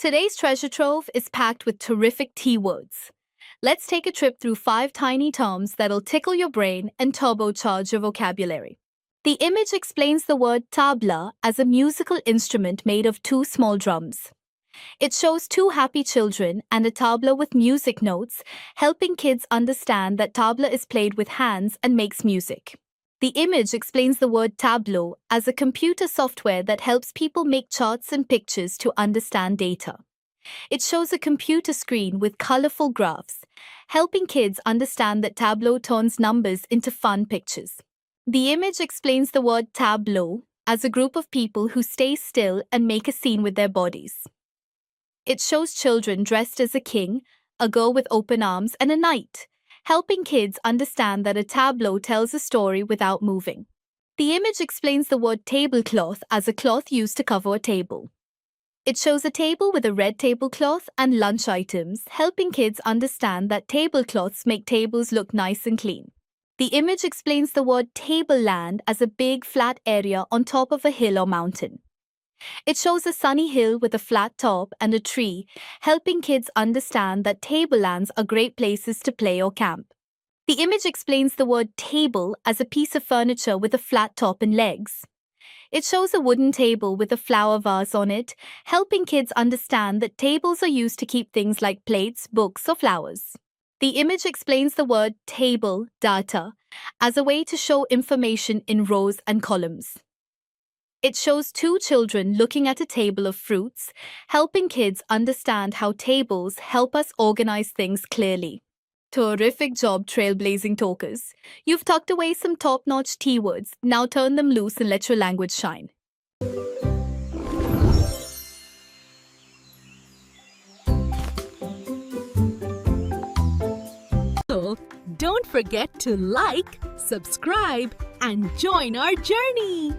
Today's treasure trove is packed with terrific T words. Let's take a trip through 5 tiny terms that'll tickle your brain and turbocharge your vocabulary. The image explains the word tabla as a musical instrument made of 2 small drums. It shows 2 happy children and a tabla with music notes, helping kids understand that tabla is played with hands and makes music. The image explains the word tableau as a computer software that helps people make charts and pictures to understand data. It shows a computer screen with colorful graphs, helping kids understand that Tableau turns numbers into fun pictures. The image explains the word tableau as a group of people who stay still and make a scene with their bodies. It shows children dressed as a king, a girl with open arms, and a knight, helping kids understand that a tableau tells a story without moving. The image explains the word tablecloth as a cloth used to cover a table. It shows a table with a red tablecloth and lunch items, helping kids understand that tablecloths make tables look nice and clean. The image explains the word tableland as a big flat area on top of a hill or mountain. It shows a sunny hill with a flat top and a tree, helping kids understand that tablelands are great places to play or camp. The image explains the word table as a piece of furniture with a flat top and legs. It shows a wooden table with a flower vase on it, helping kids understand that tables are used to keep things like plates, books, or flowers. The image explains the word table, data, as a way to show information in rows and columns. It shows 2 children looking at a table of fruits, helping kids understand how tables help us organize things clearly. Terrific job, trailblazing talkers. You've tucked away some top-notch T words. Now turn them loose and let your language shine. So, don't forget to like, subscribe, and join our journey.